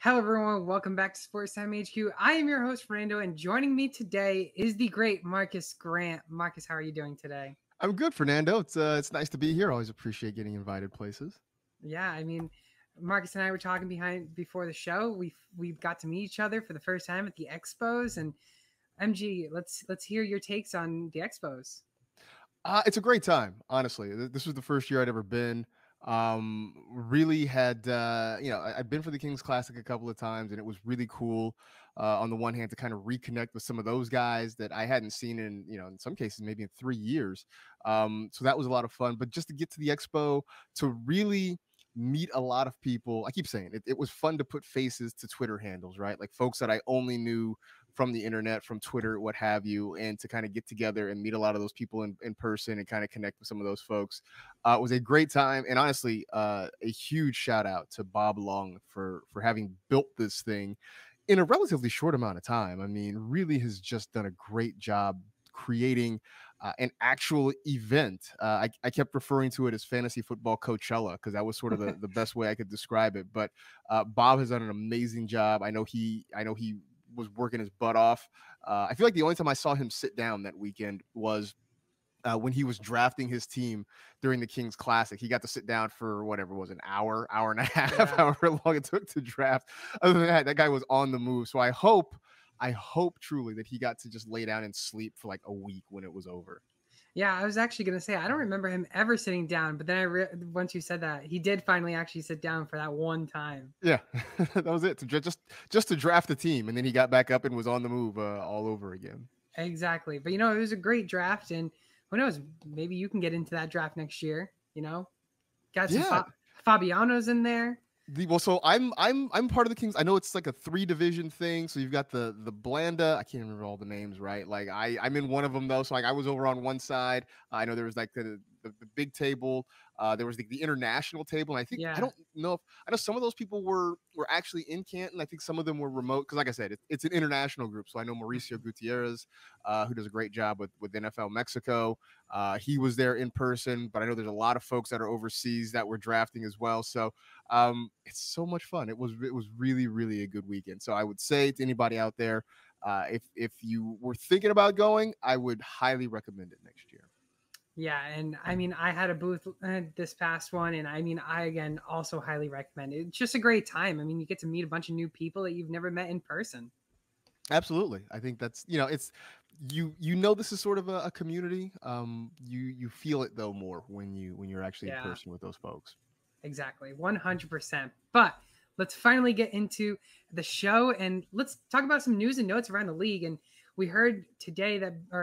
Hello, everyone. Welcome back to Sportstime HQ. I am your host, Fernando, and joining me today is the great Marcus Grant. Marcus, how are you doing today? I'm good, Fernando. It's nice to be here. Always appreciate getting invited places. Yeah, Marcus and I were talking before the show. We've got to meet each other for the first time at the Expos, and MG, let's hear your takes on the Expos. It's a great time, honestly. This was the first year I'd ever been. Really had I'd been for the Kings Classic a couple of times, and it was really cool. On the one hand, to kind of reconnect with some of those guys that I hadn't seen in some cases maybe in 3 years. So that was a lot of fun. But just to get to the Expo, to really meet a lot of people. I keep saying it was fun to put faces to Twitter handles, right? Like folks that I only knew from the internet, from Twitter, what have you, and to kind of get together and meet a lot of those people in person and kind of connect with some of those folks. It was a great time. And honestly, a huge shout out to Bob Long for having built this thing in a relatively short amount of time. I mean, really has just done a great job creating an actual event. I kept referring to it as fantasy football Coachella because that was sort of the best way I could describe it. But Bob has done an amazing job. I know he was working his butt off. I feel like the only time I saw him sit down that weekend was when he was drafting his team during the Kings Classic. He got to sit down for whatever it was, an hour and a half, Yeah. however long it took to draft. Other than that guy was on the move. So I hope truly that he got to just lay down and sleep for like a week when it was over. Yeah, I was actually going to say, I don't remember him ever sitting down, but then once you said that, he did finally actually sit down for that one time. Yeah, that was it. Just to draft the team, and then he got back up and was on the move all over again. Exactly. But, it was a great draft, and who knows, maybe you can get into that draft next year, Got some Fabianos in there. So I'm part of the Kings. I know it's like a 3-division thing. So you've got the Blanda. I can't remember all the names, right? Like I'm in one of them though. So like I was over on one side. I know there was like the big table. There was the international table, and I think I don't know if I know some of those people were actually in Canton. I think some of them were remote because, like I said, it's an international group. So I know Mauricio Gutierrez, who does a great job with NFL Mexico. He was there in person, but I know there's a lot of folks that are overseas that were drafting as well. So it's so much fun. It was really, really a good weekend. So I would say to anybody out there, if you were thinking about going, I would highly recommend it next year. Yeah, and I had a booth this past one, and I again also highly recommend it. It's just a great time. You get to meet a bunch of new people that you've never met in person. Absolutely. I think that's it's this is sort of a community. You feel it though more when you're actually in person with those folks. Exactly, 100%. But let's finally get into the show, and let's talk about some news and notes around the league. And we heard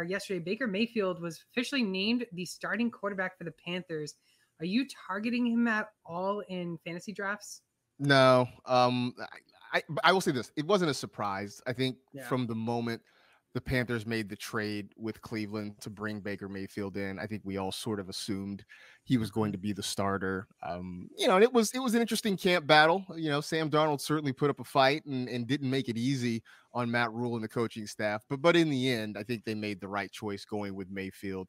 yesterday, Baker Mayfield was officially named the starting quarterback for the Panthers. Are you targeting him at all in fantasy drafts? No. I will say this. It wasn't a surprise. I think from the moment the Panthers made the trade with Cleveland to bring Baker Mayfield in, I think we all sort of assumed he was going to be the starter. And it was an interesting camp battle. Sam Darnold certainly put up a fight and didn't make it easy on Matt Rule and the coaching staff. But in the end, I think they made the right choice going with Mayfield.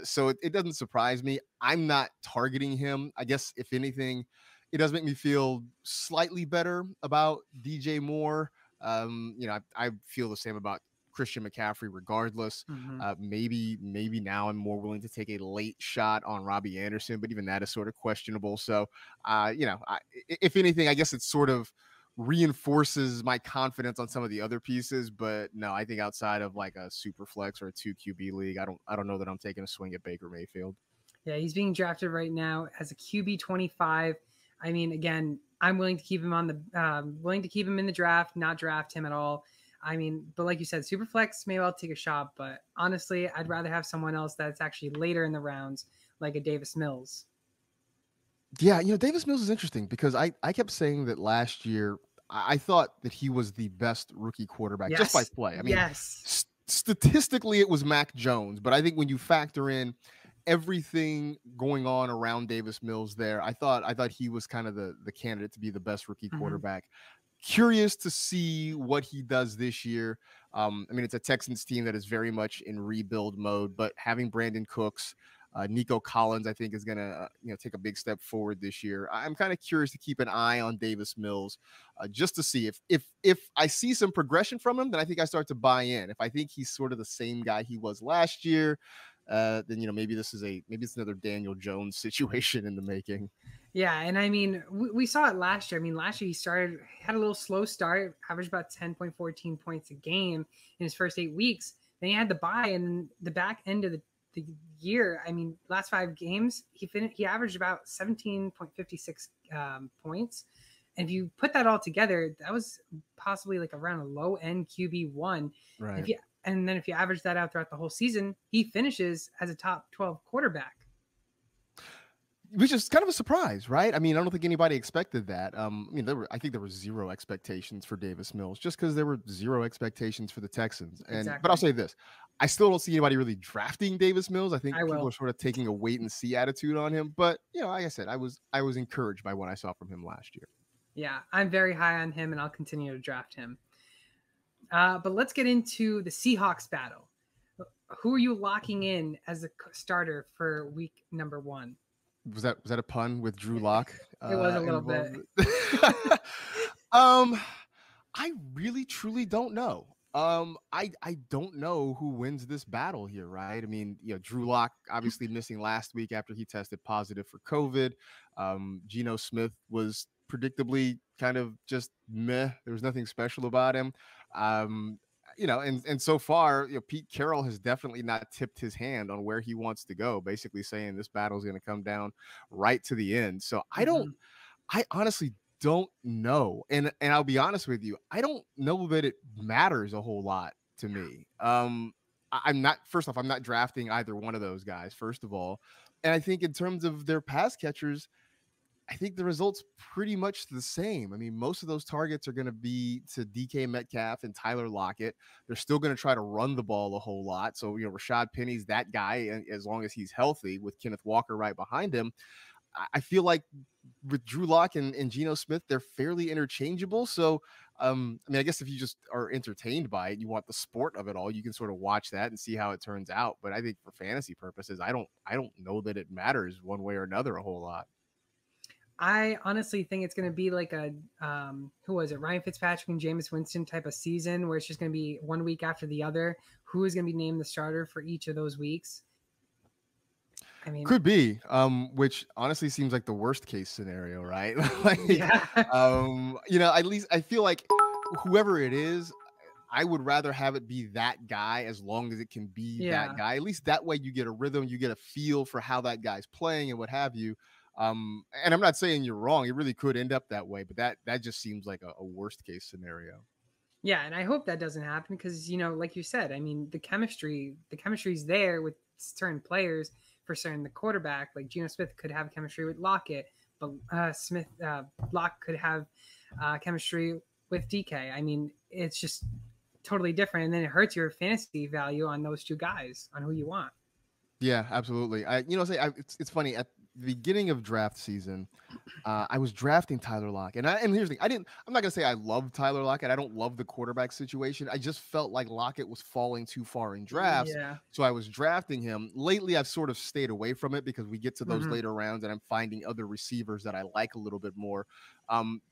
So it doesn't surprise me. I'm not targeting him. I guess if anything, it does make me feel slightly better about DJ Moore. I feel the same about Christian McCaffrey regardless. Maybe now I'm more willing to take a late shot on Robbie Anderson, but even that is sort of questionable. So, if anything, I guess it sort of reinforces my confidence on some of the other pieces. But no, I think outside of like a super flex or a 2 QB league, I don't know that I'm taking a swing at Baker Mayfield. Yeah, he's being drafted right now as a QB 25. Again, I'm willing to keep him in the draft, not draft him at all. But like you said, Superflex, maybe I'll take a shot. But honestly, I'd rather have someone else that's actually later in the rounds, like a Davis Mills. Yeah, Davis Mills is interesting because I kept saying that last year I thought that he was the best rookie quarterback just by play. Statistically, it was Mac Jones. But I think when you factor in everything going on around Davis Mills there, I thought he was kind of the candidate to be the best rookie quarterback. Curious to see what he does this year. It's a Texans team that is very much in rebuild mode, but having Brandon Cooks, Nico Collins, I think, is going to take a big step forward this year. I'm kind of curious to keep an eye on Davis Mills just to see if I see some progression from him, then I think I start to buy in. If I think he's sort of the same guy he was last year, then maybe it's another Daniel Jones situation in the making. Yeah, and I mean, we saw it last year. I mean, last year he had a little slow start, averaged about 10.14 points a game in his first 8 weeks. Then he had the bye, and the back end of the year, I mean, last 5 games, he averaged about 17.56 points. And if you put that all together, that was possibly like around a low end QB1. Right. And then if you average that out throughout the whole season, he finishes as a top 12 quarterback. Which is kind of a surprise, right? I mean, I don't think anybody expected that. I think there were 0 expectations for Davis Mills, just because there were 0 expectations for the Texans. But I'll say this: I still don't see anybody really drafting Davis Mills. I think people are sort of taking a wait and see attitude on him. But like I said, I was encouraged by what I saw from him last year. Yeah, I'm very high on him, and I'll continue to draft him. But let's get into the Seahawks battle. Who are you locking in as a starter for week number 1? Was that a pun with Drew Lock? It was a little bit. I really truly don't know. I don't know who wins this battle here, right? I mean, Drew Lock obviously missing last week after he tested positive for COVID. Geno Smith was predictably kind of just meh. There was nothing special about him. And so far, Pete Carroll has definitely not tipped his hand on where he wants to go, basically saying this battle is going to come down right to the end. So I honestly don't know. And I'll be honest with you, I don't know that it matters a whole lot to me. I'm not drafting either one of those guys, first of all. And I think in terms of their pass catchers, I think the result's pretty much the same. I mean, most of those targets are going to be to DK Metcalf and Tyler Lockett. They're still going to try to run the ball a whole lot. So, Rashad Penny's that guy as long as he's healthy, with Kenneth Walker right behind him. I feel like with Drew Lock and Geno Smith, they're fairly interchangeable. So, I guess if you just are entertained by it, you want the sport of it all, you can sort of watch that and see how it turns out. But I think for fantasy purposes, I don't know that it matters one way or another a whole lot. I honestly think it's going to be like a, who was it? Ryan Fitzpatrick and Jameis Winston type of season where it's just going to be one week after the other. Who is going to be named the starter for each of those weeks? I mean, could be, which honestly seems like the worst case scenario, right? Yeah. At least I feel like whoever it is, I would rather have it be that guy as long as it can be that guy. At least that way you get a rhythm, you get a feel for how that guy's playing and what have you. And I'm not saying you're wrong. It really could end up that way, but that just seems like a worst case scenario. Yeah, and I hope that doesn't happen because, like you said, I mean, the chemistry's there with certain players for certain. The quarterback, like Geno Smith, could have chemistry with Lockett, but Lock could have chemistry with DK. I mean, it's just totally different, and then it hurts your fantasy value on those two guys on who you want. Yeah, absolutely. It's funny. At the beginning of draft season, I was drafting Tyler Lockett, and here's the thing: I'm not gonna say I love Tyler Lockett. I don't love the quarterback situation. I just felt like Lockett was falling too far in drafts, so I was drafting him. Lately, I've sort of stayed away from it because we get to those later rounds, and I'm finding other receivers that I like a little bit more.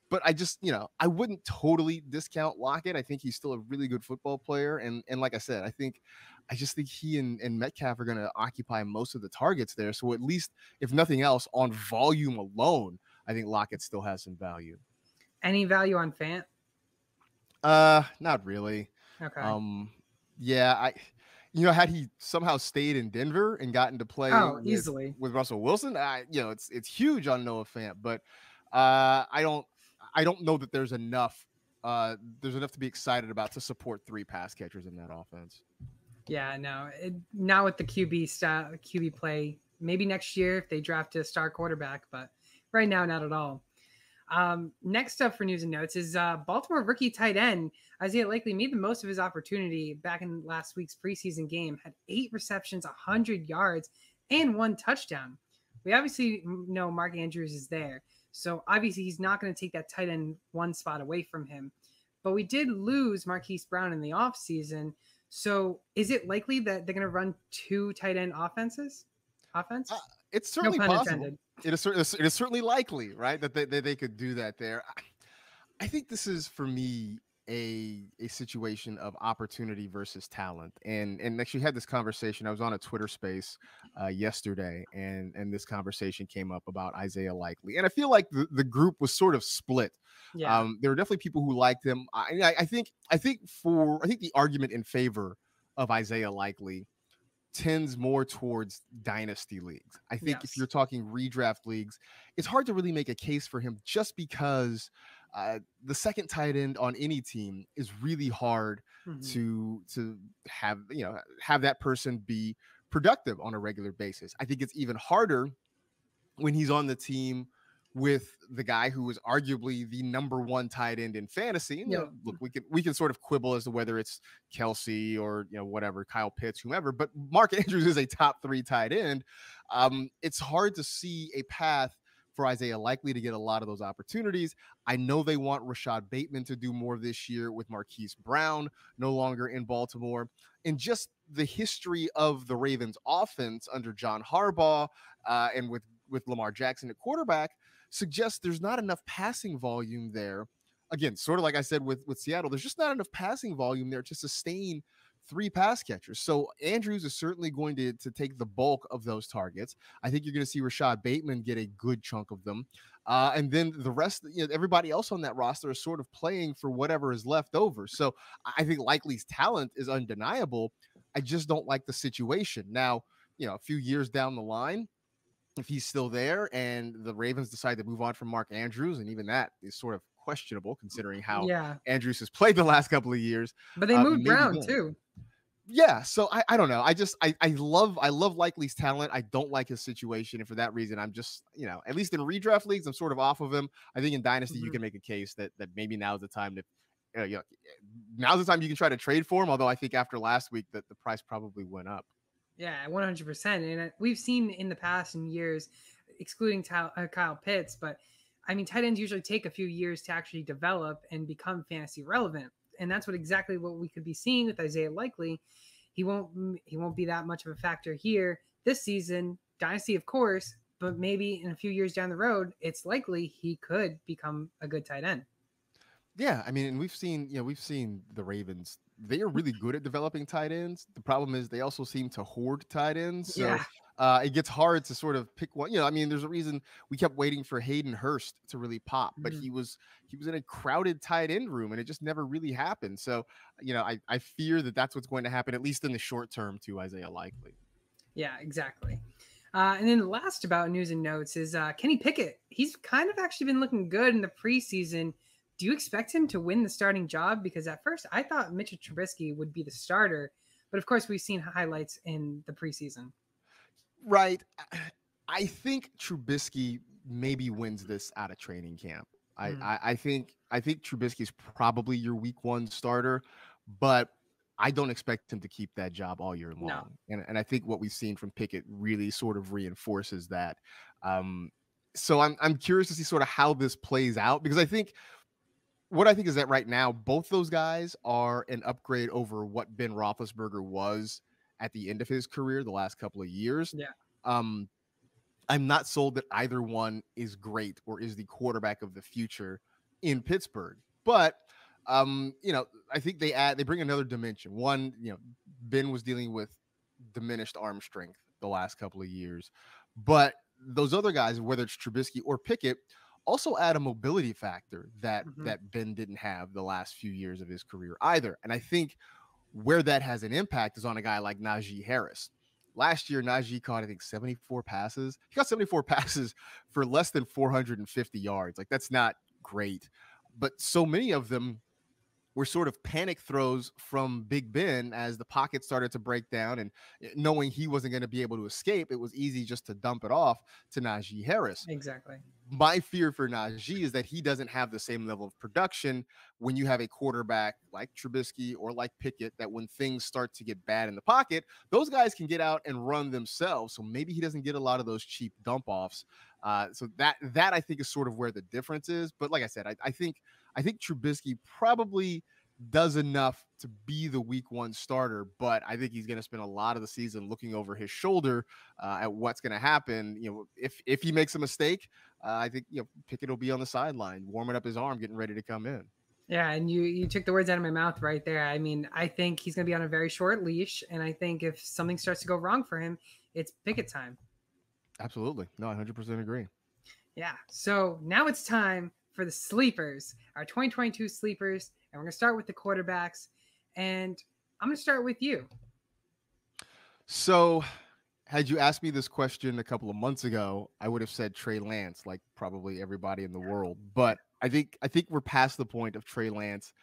But I just, I wouldn't totally discount Lockett. I think he's still a really good football player, and like I said, I just think he and Metcalf are going to occupy most of the targets there. So at least, if nothing else, on volume alone, I think Lockett still has some value. Any value on Fant? Not really. Okay. Yeah, had he somehow stayed in Denver and gotten to play easily with Russell Wilson, it's huge on Noah Fant, but I don't know that there's enough to be excited about to support 3 pass catchers in that offense. Yeah, no, not with the QB play. Maybe next year if they draft a star quarterback, but right now, not at all. Next up for news and notes is Baltimore rookie tight end Isaiah Likely made the most of his opportunity back in last week's preseason game, had 8 receptions, 100 yards, and 1 touchdown. We obviously know Mark Andrews is there, so obviously he's not going to take that tight end 1 spot away from him. But we did lose Marquis Brown in the offseason. So is it likely that they're going to run 2 tight end offenses? offense? It's No certainly pun possible. intended. It is certainly likely, right, that they could do that there. I think this is for me a situation of opportunity versus talent, and actually had this conversation. I was on a Twitter space yesterday, and this conversation came up about Isaiah Likely, and I feel like the group was sort of split. Yeah. There were definitely people who liked him. I think the argument in favor of Isaiah Likely tends more towards dynasty leagues. I think if Yes. you're talking redraft leagues, it's hard to really make a case for him just because the second tight end on any team is really hard Mhm. to have that person be productive on a regular basis. I think it's even harder when he's on the team with the guy who was arguably the number one tight end in fantasy. And, Yep. look, we can sort of quibble as to whether it's Kelsey or whatever, Kyle Pitts, whomever. But Mark Andrews is a top 3 tight end. It's hard to see a path for Isaiah Likely to get a lot of those opportunities. I know they want Rashad Bateman to do more this year with Marquis Brown no longer in Baltimore. And just the history of the Ravens offense under John Harbaugh and with Lamar Jackson at quarterback suggests there's not enough passing volume there. Again, sort of like I said with Seattle, there's just not enough passing volume there to sustain 3 pass catchers. So Andrews is certainly going to take the bulk of those targets. I think you're going to see Rashad Bateman get a good chunk of them. And then the rest, everybody else on that roster is sort of playing for whatever is left over. So I think Likely's talent is undeniable. I just don't like the situation. Now, a few years down the line, if he's still there and the Ravens decide to move on from Mark Andrews, and even that is sort of questionable considering how Yeah. Andrews has played the last couple of years. But they moved Maybe Brown then. too. Yeah, so I don't know. I love Likely's talent. I don't like his situation, and for that reason, I'm just at least in redraft leagues, I'm sort of off of him. I think in dynasty, you can make a case that maybe now's the time to now's the time you can try to trade for him. Although I think after last week that the price probably went up. Yeah, 100%. And we've seen in the past in years, excluding Kyle Pitts, but I mean, tight ends usually take a few years to actually develop and become fantasy relevant. And that's exactly what we could be seeing with Isaiah Likely. He won't be that much of a factor here this season. Dynasty, of course, but maybe in a few years down the road, it's likely he could become a good tight end. Yeah, I mean, and we've seen the Ravens. They are really good at developing tight ends. The problem is they also seem to hoard tight ends. So it gets hard to sort of pick one. I mean, there's a reason we kept waiting for Hayden Hurst to really pop, but he was in a crowded tight end room and it just never really happened. So, I fear that that's what's going to happen, at least in the short term, to Isaiah Likely. Yeah, exactly. And then last about news and notes is Kenny Pickett. He's kind of actually been looking good in the preseason. Do you expect him to win the starting job? Because at first I thought Mitchell Trubisky would be the starter, but of course we've seen highlights in the preseason. Right. I think Trubisky maybe wins this out of training camp. I think Trubisky's probably your week 1 starter, but I don't expect him to keep that job all year long. No. And I think what we've seen from Pickett really sort of reinforces that. So I'm curious to see sort of how this plays out, because I think is that right now, both those guys are an upgrade over what Ben Roethlisberger was at the end of his career the last couple of years. Yeah. I'm not sold that either one is great or is the quarterback of the future in Pittsburgh. But, I think they bring another dimension. One, Ben was dealing with diminished arm strength the last couple of years. But those other guys, whether it's Trubisky or Pickett, also add a mobility factor that Ben didn't have the last few years of his career either. And I think where that has an impact is on a guy like Najee Harris. Last year, Najee caught, I think, 74 passes. He got 74 passes for less than 450 yards. Like, that's not great. But so many of them were sort of panic throws from Big Ben as the pocket started to break down, and knowing he wasn't going to be able to escape, it was easy just to dump it off to Najee Harris. Exactly. My fear for Najee is that he doesn't have the same level of production when you have a quarterback like Trubisky or like Pickett, that when things start to get bad in the pocket, those guys can get out and run themselves. So maybe he doesn't get a lot of those cheap dump offs. So that I think is sort of where the difference is. But like I said, I think Trubisky probably does enough to be the week 1 starter, but I think he's going to spend a lot of the season looking over his shoulder at what's going to happen. If he makes a mistake, I think Pickett will be on the sideline, warming up his arm, getting ready to come in. Yeah, and you took the words out of my mouth right there. I mean, I think he's going to be on a very short leash, and I think if something starts to go wrong for him, it's Pickett time. Absolutely. No, I 100% agree. Yeah. So now it's time for the sleepers, our 2022 sleepers, and we're going to start with the quarterbacks. And I'm going to start with you. So, had you asked me this question a couple of months ago, I would have said Trey Lance, like probably everybody in the world. But I think we're past the point of Trey Lance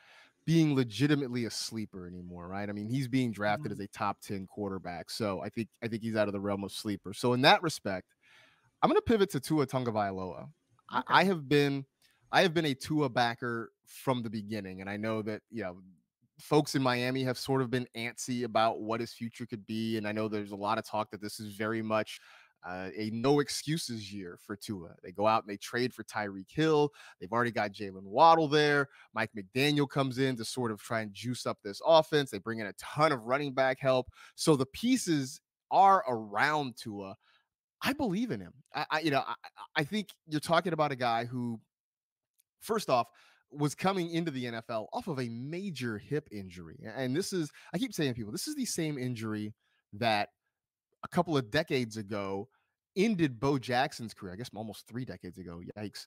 being legitimately a sleeper anymore, right? I mean, he's being drafted as a top 10 quarterback. So I think he's out of the realm of sleeper. So in that respect, I'm going to pivot to Tua Tagovailoa. Okay. I have been a Tua backer from the beginning, and I know that folks in Miami have sort of been antsy about what his future could be, and I know there's a lot of talk that this is very much a no excuses year for Tua. They go out and they trade for Tyreek Hill. They've already got Jalen Waddle there. Mike McDaniel comes in to sort of try and juice up this offense. They bring in a ton of running back help, so the pieces are around Tua. I believe in him. I think you're talking about a guy who, first off, was coming into the NFL off of a major hip injury. And I keep saying to people, this is the same injury that a couple of decades ago ended Bo Jackson's career. I guess almost 3 decades ago. Yikes.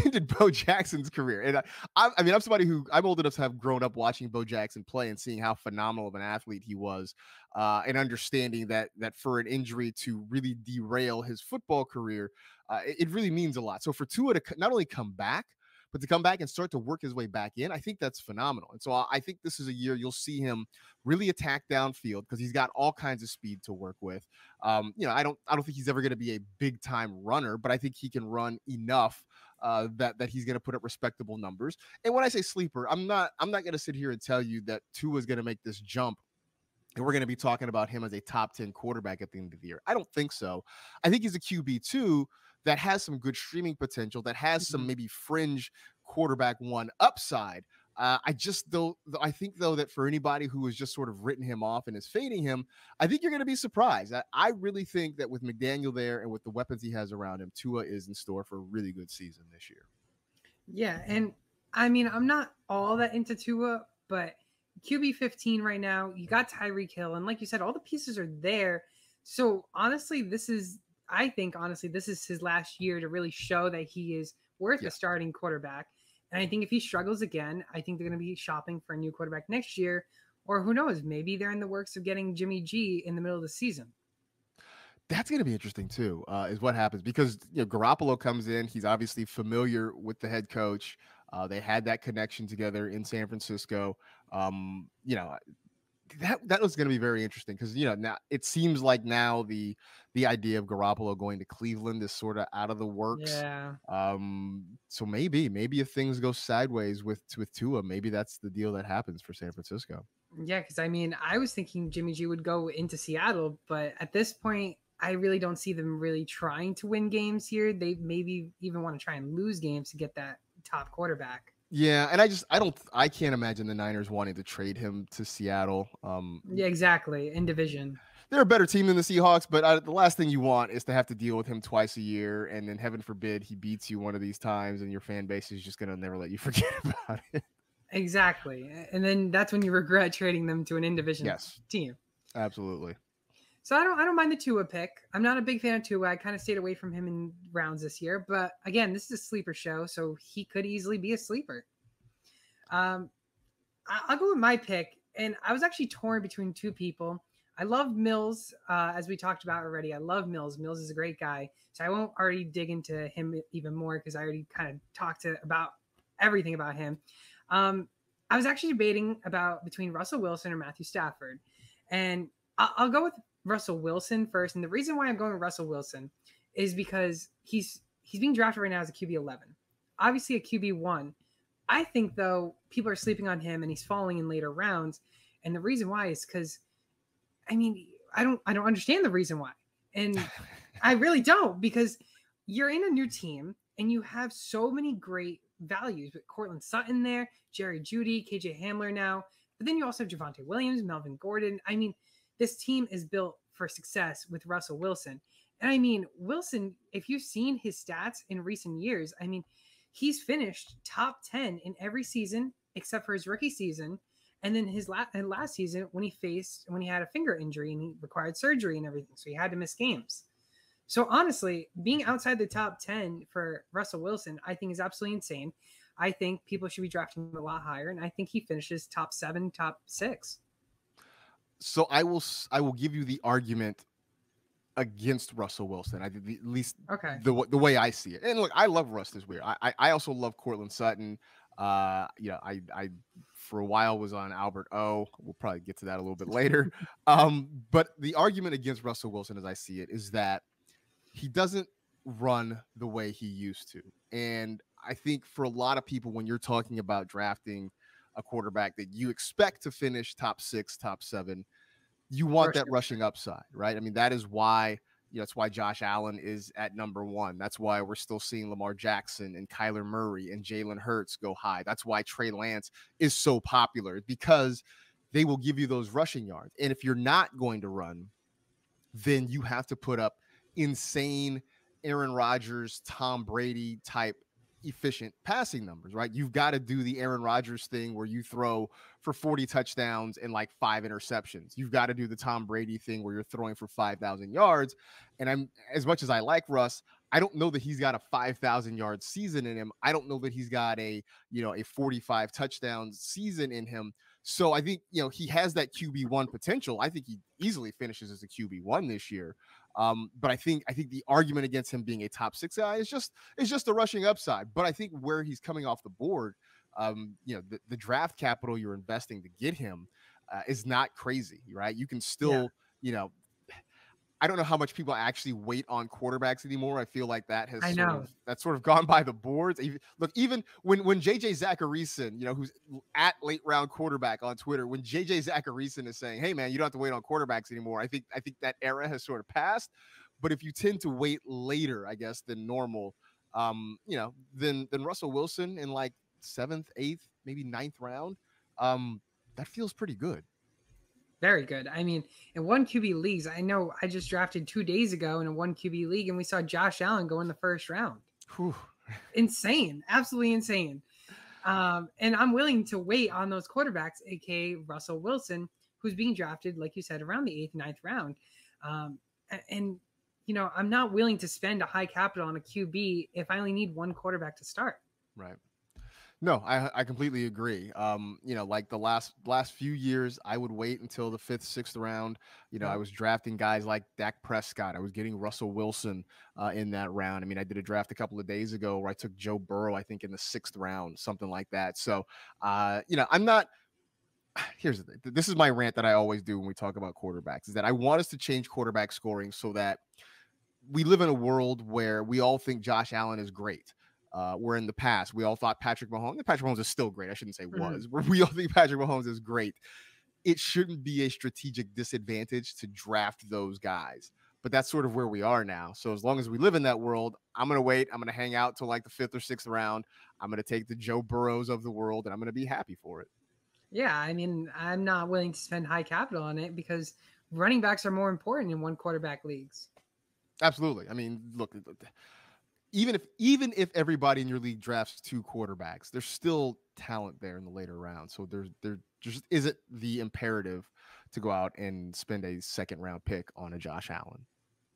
Ended Bo Jackson's career. And I'm somebody I'm old enough to have grown up watching Bo Jackson play and seeing how phenomenal of an athlete he was, and understanding that for an injury to really derail his football career, it really means a lot. So for Tua to not only come back, but to come back and start to work his way back in, I think that's phenomenal. And so I think this is a year you'll see him really attack downfield because he's got all kinds of speed to work with. I don't think he's ever going to be a big time runner, but I think he can run enough that he's going to put up respectable numbers. And when I say sleeper, I'm not going to sit here and tell you that Tua is going to make this jump and we're going to be talking about him as a top 10 quarterback at the end of the year. I don't think so. I think he's a QB2 that has some good streaming potential, that has some maybe fringe quarterback 1 upside. I think though that for anybody who has just sort of written him off and is fading him, I think you're going to be surprised. I really think that with McDaniel there and with the weapons he has around him, Tua is in store for a really good season this year. Yeah. And I mean, I'm not all that into Tua, but QB 15 right now, you got Tyreek Hill. And like you said, all the pieces are there. So honestly, this is his last year to really show that he is worth a starting quarterback. And I think if he struggles again, I think they're going to be shopping for a new quarterback next year. Or who knows, maybe they're in the works of getting Jimmy G in the middle of the season. That's going to be interesting too, is what happens because Garoppolo comes in. He's obviously familiar with the head coach. They had that connection together in San Francisco. That was going to be very interesting because now it seems like now the idea of Garoppolo going to Cleveland is sort of out of the works. Yeah. So maybe if things go sideways with Tua, maybe that's the deal that happens for San Francisco. Yeah, because I mean, I was thinking Jimmy G would go into Seattle, but at this point, I really don't see them really trying to win games here. They maybe even want to try and lose games to get that top quarterback. Yeah, and I can't imagine the Niners wanting to trade him to Seattle. Yeah, exactly. In division. They're a better team than the Seahawks, but the last thing you want is to have to deal with him twice a year, and then heaven forbid he beats you one of these times, and your fan base is just going to never let you forget about it. Exactly. And then that's when you regret trading them to an in-division team. Absolutely. So I don't mind the Tua pick. I'm not a big fan of Tua. I kind of stayed away from him in rounds this year. But again, this is a sleeper show, so he could easily be a sleeper. I'll go with my pick. And I was actually torn between 2 people. I love Mills, as we talked about already. I love Mills. Mills is a great guy. So I won't already dig into him even more because I already kind of talked about everything about him. I was actually debating between Russell Wilson or Matthew Stafford. And I'll go with Russell Wilson first. And the reason why I'm going with Russell Wilson is because he's being drafted right now as a QB 11. Obviously a QB 1. I think, though, people are sleeping on him and he's falling in later rounds. And the reason why is because, I mean, I don't understand the reason why. And I really don't, because you're in a new team and you have so many great values with Cortland Sutton there, Jerry Jeudy, KJ Hamler now. But then you also have Javonte Williams, Melvin Gordon. I mean, this team is built for success with Russell Wilson. And I mean, Wilson, if you've seen his stats in recent years, I mean, he's finished top 10 in every season except for his rookie season. And then his last season when he had a finger injury and he required surgery and everything. So he had to miss games. So honestly, being outside the top 10 for Russell Wilson, I think is absolutely insane. I think people should be drafting him a lot higher. And I think he finishes top 7, top 6. So I will give you the argument against Russell Wilson. I think at least the way I see it. And look, I love Russ this year. I also love Cortland Sutton. I for a while was on Albert O. We'll probably get to that a little bit later. But the argument against Russell Wilson, as I see it, is that he doesn't run the way he used to. And I think for a lot of people, when you're talking about drafting a quarterback that you expect to finish top 6, top 7, you want that rushing upside, right? I mean, that is why, that's why Josh Allen is at number 1. That's why we're still seeing Lamar Jackson and Kyler Murray and Jalen Hurts go high. That's why Trey Lance is so popular, because they will give you those rushing yards. And if you're not going to run, then you have to put up insane Aaron Rodgers, Tom Brady type efficient passing numbers, right? You've got to do the Aaron Rodgers thing where you throw for 40 touchdowns and like 5 interceptions. You've got to do the Tom Brady thing where you're throwing for 5,000 yards. And I'm, as much as I like Russ, I don't know that he's got a 5,000 yard season in him. I don't know that he's got a 45 touchdown season in him. So I think, he has that QB1 potential. I think he easily finishes as a QB1 this year. But I think the argument against him being a top 6 guy is just the rushing upside. But I think where he's coming off the board, the draft capital you're investing to get him is not crazy, right? You can still, I don't know how much people actually wait on quarterbacks anymore. I feel like that has sort of gone by the boards. Even when JJ Zack Ertz, who's at late round quarterback on Twitter, when JJ Zack Ertz is saying, "Hey man, you don't have to wait on quarterbacks anymore," I think that era has sort of passed. But if you tend to wait later, I guess, than normal, then Russell Wilson in like 7th, 8th, maybe 9th round, that feels pretty good. Very good. I mean, in 1 QB leagues, I know I just drafted 2 days ago in a 1 QB league, and we saw Josh Allen go in the 1st round. Whew. Insane. Absolutely insane. And I'm willing to wait on those quarterbacks, aka Russell Wilson, who's being drafted, like you said, around the 8th, 9th round. And I'm not willing to spend a high capital on a QB if I only need 1 quarterback to start. Right. No, I completely agree. Like the last few years, I would wait until the 5th, 6th round. I was drafting guys like Dak Prescott. I was getting Russell Wilson in that round. I mean, I did a draft a couple of days ago where I took Joe Burrow, I think in the 6th round, something like that. So, I'm not. Here's the thing. This is my rant that I always do when we talk about quarterbacks, is that I want us to change quarterback scoring so that we live in a world where we all think Josh Allen is great. Where in the past we all thought Patrick Mahomes is still great. I shouldn't say was. We all think Patrick Mahomes is great. It shouldn't be a strategic disadvantage to draft those guys. But that's sort of where we are now. So as long as we live in that world, I'm going to wait. I'm going to hang out till like the 5th or 6th round. I'm going to take the Joe Burrows of the world, and I'm going to be happy for it. Yeah, I mean, I'm not willing to spend high capital on it because running backs are more important in 1 quarterback leagues. Absolutely. I mean, look, even if everybody in your league drafts 2 quarterbacks, there's still talent there in the later rounds. So there just isn't the imperative to go out and spend a 2nd round pick on a Josh Allen.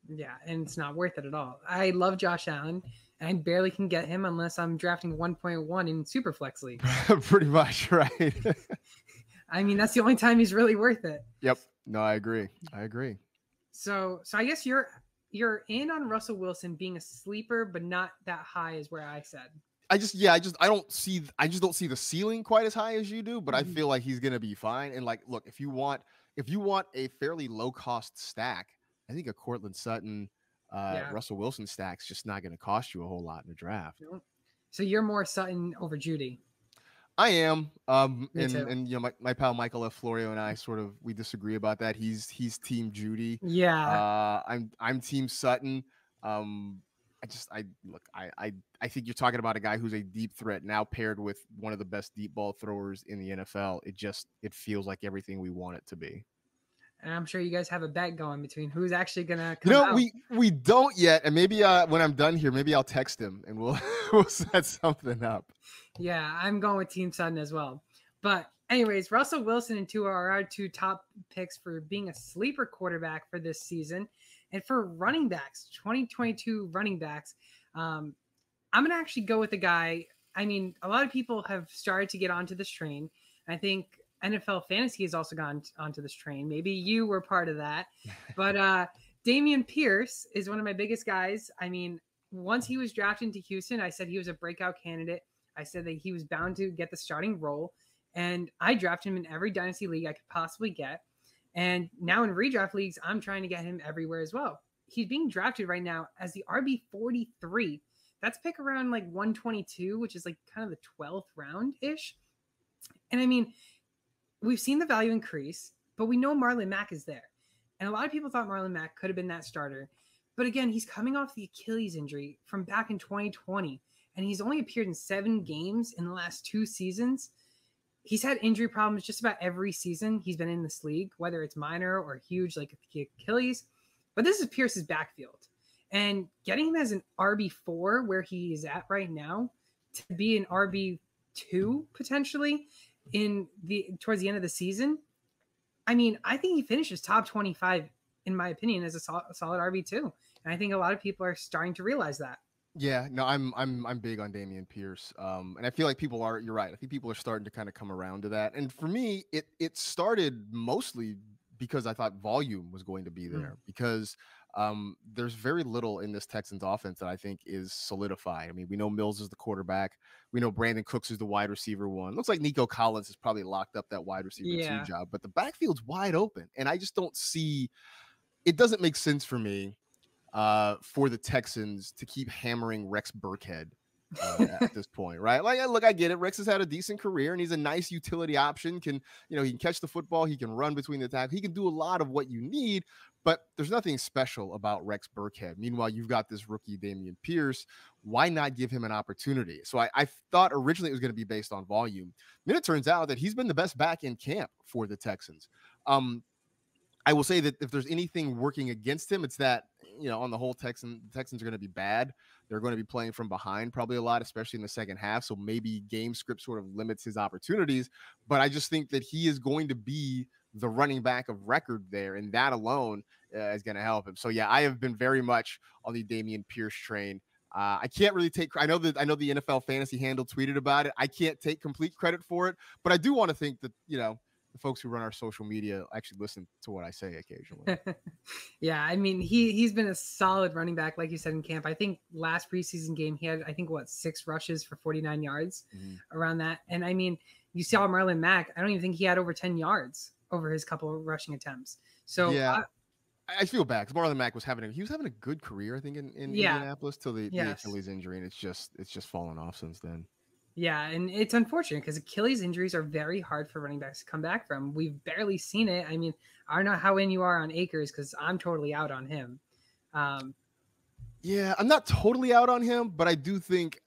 Yeah, and it's not worth it at all. I love Josh Allen, and I barely can get him unless I'm drafting 1.1 in Superflex League. Pretty much, right? I mean, that's the only time he's really worth it. Yep. No, I agree. So I guess you're in on Russell Wilson being a sleeper, but not that high is where I said. I just don't see the ceiling quite as high as you do, but I feel like he's going to be fine. And like, look, if you want a fairly low cost stack, I think a Cortland Sutton, Russell Wilson stack's just not going to cost you a whole lot in the draft. So you're more Sutton over Jeudy. I am. And my pal Michael F. Florio and I we disagree about that. He's team Jeudy. Yeah. I'm team Sutton. I think you're talking about a guy who's a deep threat now paired with one of the best deep ball throwers in the NFL. It feels like everything we want it to be. And I'm sure you guys have a bet going between who's actually going to come out. We don't yet. And maybe when I'm done here, maybe I'll text him and we'll set something up. Yeah, I'm going with Team Sutton as well. But anyways, Russell Wilson and Tua are our two top picks for being a sleeper quarterback for this season. And for running backs, 2022 running backs, I'm going to actually go with a guy. I mean, a lot of people have started to get onto this train. I think NFL fantasy has also gone onto this train. Maybe you were part of that. But Damian Pierce is one of my biggest guys. I mean, once he was drafted into Houston, I said he was a breakout candidate. I said that he was bound to get the starting role. And I drafted him in every dynasty league I could possibly get. And now in redraft leagues, I'm trying to get him everywhere as well. He's being drafted right now as the RB 43. That's pick around like 122, which is like kind of the 12th round-ish. And I mean, we've seen the value increase, but we know Marlon Mack is there. And a lot of people thought Marlon Mack could have been that starter. But again, he's coming off the Achilles injury from back in 2020. And he's only appeared in 7 games in the last 2 seasons. He's had injury problems just about every season he's been in this league, whether it's minor or huge like the Achilles. But this is Pierce's backfield. And getting him as an RB4 where he is at right now to be an RB2 potentially towards the end of the season, I mean, I think he finishes top 25 in my opinion as a solid RB2, and I think a lot of people are starting to realize that. Yeah, no, I'm big on Damian Pierce, and I feel like you're right. I think people are starting to kind of come around to that. And for me, it started mostly because I thought volume was going to be there because there's very little in this Texans offense that I think is solidified. I mean, we know Mills is the quarterback. We know Brandon Cooks is the wide receiver 1. Looks like Nico Collins has probably locked up that wide receiver 2 job, but the backfield's wide open. And I just don't see, it doesn't make sense for me for the Texans to keep hammering Rex Burkhead at this point, right? Like, look, I get it. Rex has had a decent career and he's a nice utility option. He can catch the football. He can run between the tackles. He can do a lot of what you need, but there's nothing special about Rex Burkhead. Meanwhile, you've got this rookie Damian Pierce. Why not give him an opportunity? So I thought originally it was going to be based on volume. Then it turns out that he's been the best back in camp for the Texans. I will say that if there's anything working against him, it's that, on the whole, the Texans are going to be bad. They're going to be playing from behind probably a lot, especially in the second half. So maybe game script sort of limits his opportunities. But I just think that he is going to be the running back of record there, and that alone is going to help him. So yeah, I have been very much on the Damian Pierce train. I can't really take. I know the NFL Fantasy Handle tweeted about it. I can't take complete credit for it, but I do want to think that the folks who run our social media actually listen to what I say occasionally. Yeah, I mean, he's been a solid running back, like you said, in camp. I think last preseason game, he had, 6 rushes for 49 yards around that. And I mean, you saw Marlon Mack. I don't even think he had over 10 yards over his couple of rushing attempts. So yeah, I feel bad because Marlon Mack was having a good career, I think, in Indianapolis till the Achilles injury, and it's just fallen off since then. Yeah, and it's unfortunate because Achilles injuries are very hard for running backs to come back from. We've barely seen it. I mean, I don't know how in you are on Akers because I'm totally out on him. Yeah, I'm not totally out on him, but I do think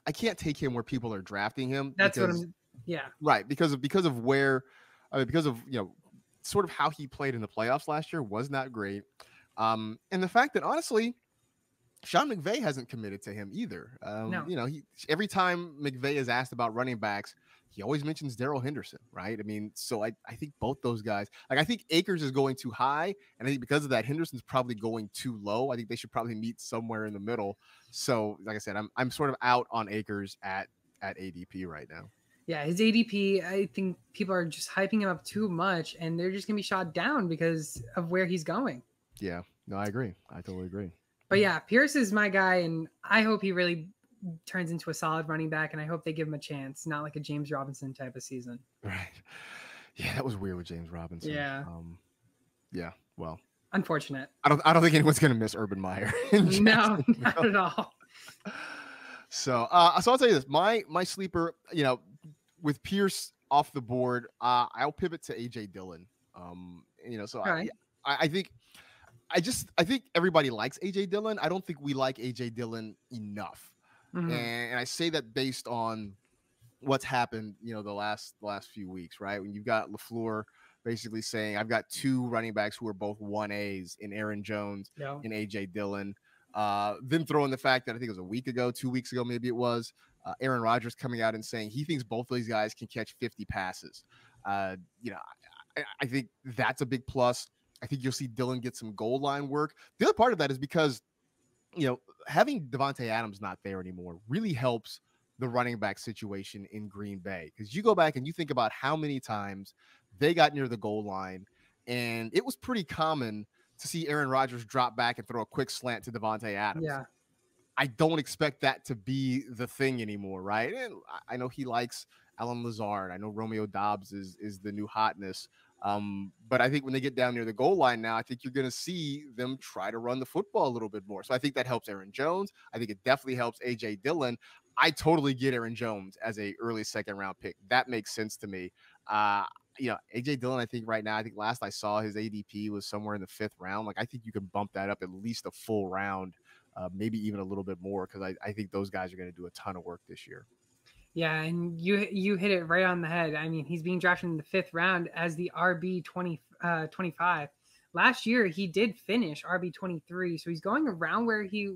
I can't take him where people are drafting him. That's what I'm. Yeah, right. Because of where, sort of how he played in the playoffs last year was not great, and the fact that honestly, Sean McVay hasn't committed to him either. No. Every time McVay is asked about running backs, he always mentions Darrell Henderson, right? I mean, so I think both those guys, I think Akers is going too high, and I think because of that, Henderson's probably going too low. I think they should probably meet somewhere in the middle. So, like I said, I'm sort of out on Akers at ADP right now. Yeah, his ADP, I think people are just hyping him up too much, and they're just going to be shot down because of where he's going. Yeah, no, I agree. I totally agree. But yeah, Pierce is my guy, and I hope he really turns into a solid running back, and I hope they give him a chance, not like a James Robinson type of season. Right. Yeah, that was weird with James Robinson. Yeah. Yeah, well. Unfortunate. I don't think anyone's going to miss Urban Meyer. No, not at all. So I'll tell you this. My sleeper, with Pierce off the board, I'll pivot to AJ Dillon. So okay. I think I think everybody likes AJ Dillon. I don't think we like AJ Dillon enough. Mm-hmm. And I say that based on what's happened, the last few weeks, right? When you've got LaFleur basically saying, I've got two running backs who are both 1As in Aaron Jones and AJ Dillon. Then throw in the fact that I think it was a week ago, 2 weeks ago, maybe it was, Aaron Rodgers coming out and saying he thinks both of these guys can catch 50 passes. I think that's a big plus. I think you'll see Dillon get some goal line work. The other part of that is because, having Devontae Adams not there anymore really helps the running back situation in Green Bay. Because you go back and you think about how many times they got near the goal line, and it was pretty common to see Aaron Rodgers drop back and throw a quick slant to Devontae Adams. Yeah. I don't expect that to be the thing anymore, right? And I know he likes Alan Lazard. I know Romeo Doubs is the new hotness. But I think when they get down near the goal line now, I think you're going to see them try to run the football a little bit more. So I think that helps Aaron Jones. I think it definitely helps AJ Dillon. I totally get Aaron Jones as a early second round pick. That makes sense to me. AJ Dillon, I think right now, I think last I saw his ADP was somewhere in the 5th round. Like, I think you can bump that up at least a full round, maybe even a little bit more, because I think those guys are going to do a ton of work this year. Yeah, and you hit it right on the head. I mean, he's being drafted in the 5th round as the RB 25. Last year, he did finish RB 23, so he's going around where he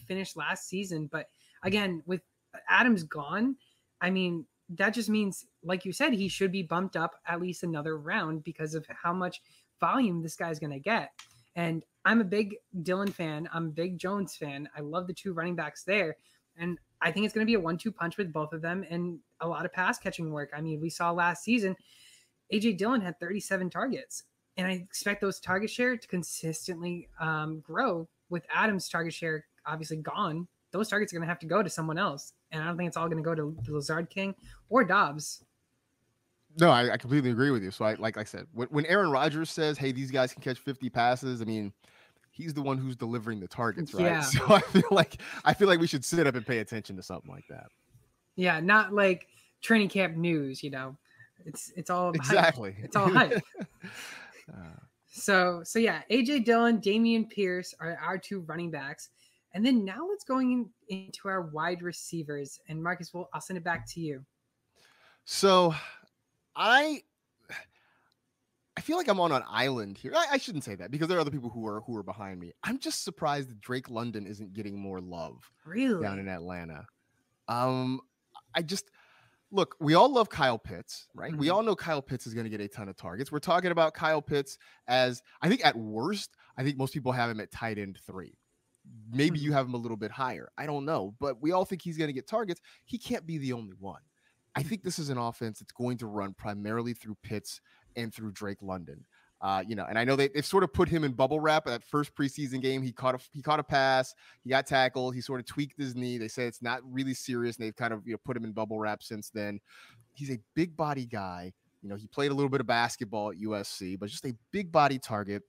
finished last season. But again, with Adams gone, I mean, that just means, like you said, he should be bumped up at least another round because of how much volume this guy's going to get. And I'm a big Dillon fan. I'm a big Jones fan. I love the two running backs there. And I think it's going to be a 1-2 punch with both of them and a lot of pass catching work. I mean, we saw last season, AJ Dillon had 37 targets, and I expect those target share to consistently grow. With Adams' target share obviously gone, those targets are going to have to go to someone else. And I don't think it's all going to go to Lazard King or Dobbs. No, I completely agree with you. So like I said, when Aaron Rodgers says, hey, these guys can catch 50 passes, I mean, he's the one who's delivering the targets, right? Yeah. So I feel like we should sit up and pay attention to something like that. Yeah, not like training camp news, It's all exactly. Hype. It's all hype. So yeah, AJ Dillon, Damian Pierce are our two running backs. And then now let's go into our wide receivers. And Marcus, I'll send it back to you. So I feel like I'm on an island here. I shouldn't say that because there are other people who are behind me. I'm just surprised that Drake London isn't getting more love down in Atlanta. Look, we all love Kyle Pitts, right? Mm-hmm. We all know Kyle Pitts is going to get a ton of targets. We're talking about Kyle Pitts as, I think at worst, I think most people have him at tight end 3. Maybe you have him a little bit higher. I don't know, but we all think he's going to get targets. He can't be the only one. I think this is an offense that's going to run primarily through Pitts and through Drake London. And I know they've sort of put him in bubble wrap. That first preseason game, he caught a pass, he got tackled, he sort of tweaked his knee. They say it's not really serious, and they've kind of put him in bubble wrap since then. He's a big body guy. He played a little bit of basketball at USC, but just a big body target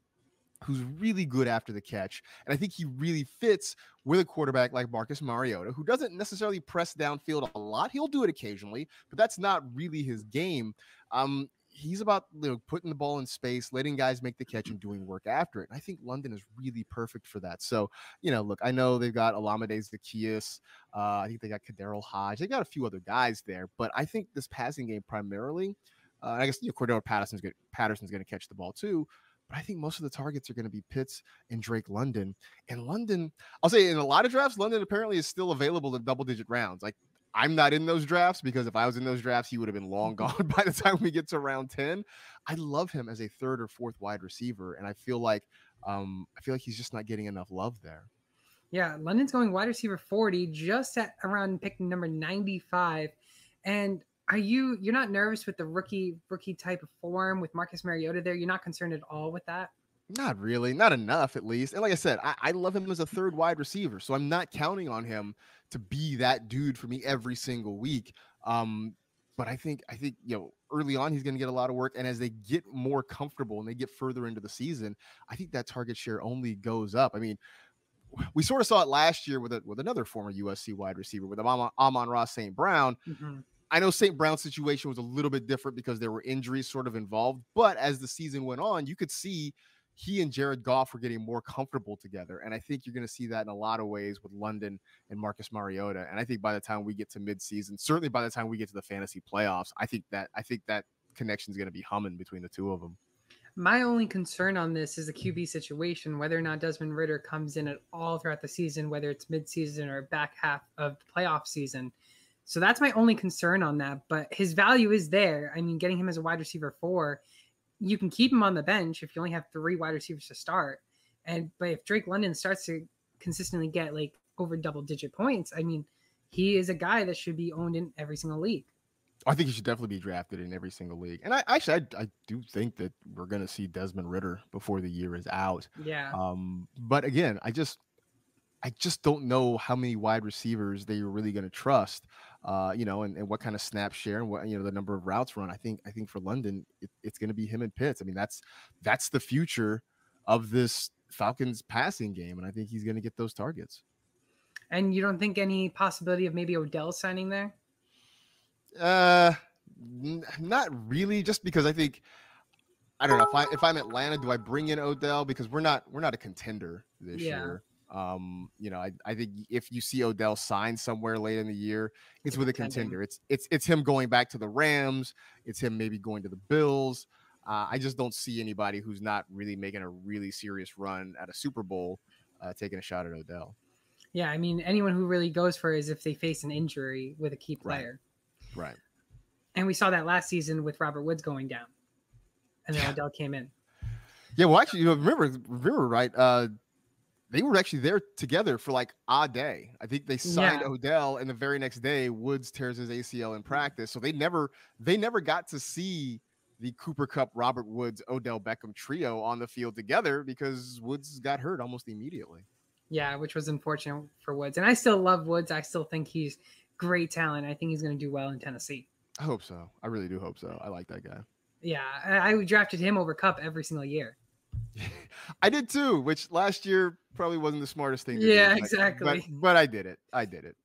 who's really good after the catch. And I think he really fits with a quarterback like Marcus Mariota, who doesn't necessarily press downfield a lot. He'll do it occasionally, but that's not really his game. He's about putting the ball in space, letting guys make the catch and doing work after it. And I think London is really perfect for that. So, look, I know they've got Olamide Zaccheaus. I think they got Kaderil Hodge. They got a few other guys there, but I think this passing game primarily, I guess Cordero Patterson's going to catch the ball too. But I think most of the targets are going to be Pitts and Drake London. And London, I'll say in a lot of drafts, London apparently is still available in double-digit rounds. Like, I'm not in those drafts because if I was in those drafts, he would have been long gone by the time we get to round 10. I love him as a 3rd or 4th wide receiver, and I feel like he's just not getting enough love there. Yeah, London's going wide receiver 40, just at around pick number 95. And you're not nervous with the rookie type of form with Marcus Mariota there? You're not concerned at all with that? Not really, not enough at least. And like I said, I love him as a 3rd wide receiver, so I'm not counting on him to be that dude for me every single week. But I think early on he's going to get a lot of work, and as they get more comfortable and they get further into the season, I think that target share only goes up. I mean, we sort of saw it last year with another former USC wide receiver with Amon-Ra St. Brown. Mm-hmm. I know St. Brown's situation was a little bit different because there were injuries sort of involved, but as the season went on, you could see he and Jared Goff were getting more comfortable together. And I think you're going to see that in a lot of ways with London and Marcus Mariota. And I think by the time we get to midseason, certainly by the time we get to the fantasy playoffs, I think that connection is going to be humming between the two of them. My only concern on this is the QB situation, whether or not Desmond Ridder comes in at all throughout the season, whether it's midseason or back half of the playoff season. So that's my only concern on that. But his value is there. I mean, getting him as a wide receiver 4, you can keep him on the bench if you only have 3 wide receivers to start. But if Drake London starts to consistently get like over double-digit points, I mean, he is a guy that should be owned in every single league. I think he should definitely be drafted in every single league. And I do think that we're going to see Desmond Ridder before the year is out. Yeah. But again, I just don't know how many wide receivers they are really going to trust, and what kind of snap share and what, the number of routes run. I think for London, it's going to be him and Pitts. I mean, that's the future of this Falcons passing game. And I think he's going to get those targets. And you don't think any possibility of maybe Odell signing there? Not really, just because I think, I don't know, if I'm Atlanta, do I bring in Odell? Because we're not a contender this year. I think if you see Odell sign somewhere late in the year, it's with a contender. It's him going back to the Rams. It's him maybe going to the Bills. I just don't see anybody who's not really making a really serious run at a Super Bowl taking a shot at Odell. Yeah, I mean, anyone who really goes for it is if they face an injury with a key player. Right. And we saw that last season with Robert Woods going down. And then Odell came in. Yeah, well, actually, remember, right? They were actually there together for like a day. I think they signed Odell, and the very next day, Woods tears his ACL in practice. So they never got to see the Cooper Kupp, Robert Woods, Odell Beckham trio on the field together because Woods got hurt almost immediately. Yeah, which was unfortunate for Woods. And I still love Woods. I still think he's great talent. I think he's going to do well in Tennessee. I hope so. I really do hope so. I like that guy. Yeah, I drafted him over Kupp every single year. I did too, which last year probably wasn't the smartest thing to do. Yeah, exactly. But I did it.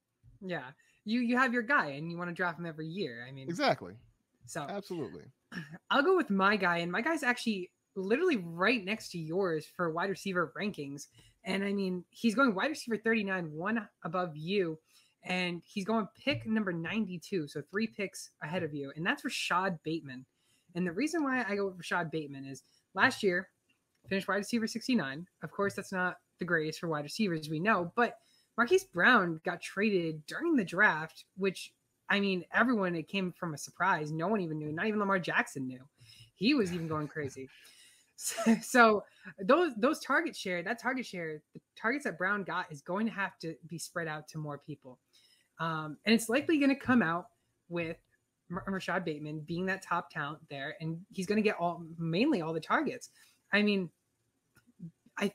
Yeah. You have your guy and you want to draft him every year. I mean, exactly. So absolutely. I'll go with my guy, and my guy's actually literally right next to yours for wide receiver rankings. And I mean, he's going wide receiver 39, 1 above you. And he's going pick number 92, so 3 picks ahead of you. And that's Rashad Bateman. And the reason why I go with Rashad Bateman is last year, finished wide receiver 69. Of course, that's not the greatest for wide receivers, we know. But Marquis Brown got traded during the draft, which, I mean, it came from a surprise. No one even knew. Not even Lamar Jackson knew. He was even going crazy. So those target share, the targets that Brown got is going to have to be spread out to more people. And it's likely going to come out with Rashad Bateman being that top talent there, and he's going to get mainly all the targets. I mean, I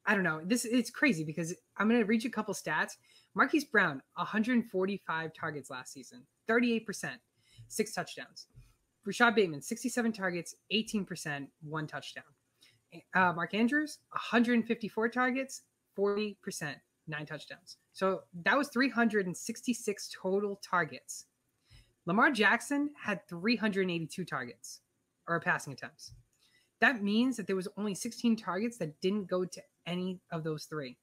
don't know. It's crazy because I'm going to read you a couple stats. Marquis Brown, 145 targets last season, 38%, 6 touchdowns. Rashad Bateman, 67 targets, 18%, 1 touchdown. Mark Andrews, 154 targets, 40%, 9 touchdowns. So that was 366 total targets. Lamar Jackson had 382 targets or passing attempts. That means that there was only 16 targets that didn't go to any of those 3.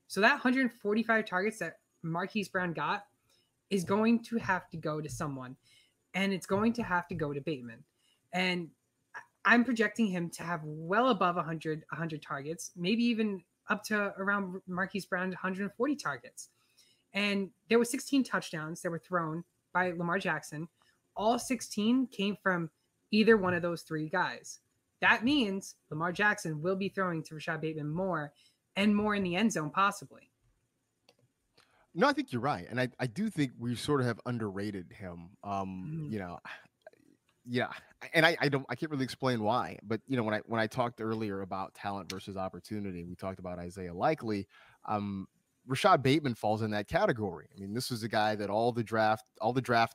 So that 145 targets that Marquise Brown got is going to have to go to someone, and it's going to have to go to Bateman. And I'm projecting him to have well above 100 targets, maybe even up to around Marquise Brown's 140 targets. And there were 16 touchdowns that were thrown by Lamar Jackson. All 16 came from either one of those 3 guys. That means Lamar Jackson will be throwing to Rashad Bateman more and more in the end zone, possibly. No, I think you're right. And I do think we sort of have underrated him. Yeah. And I can't really explain why, but when I talked earlier about talent versus opportunity, we talked about Isaiah Likely. Rashad Bateman falls in that category. I mean, this was a guy that all the draft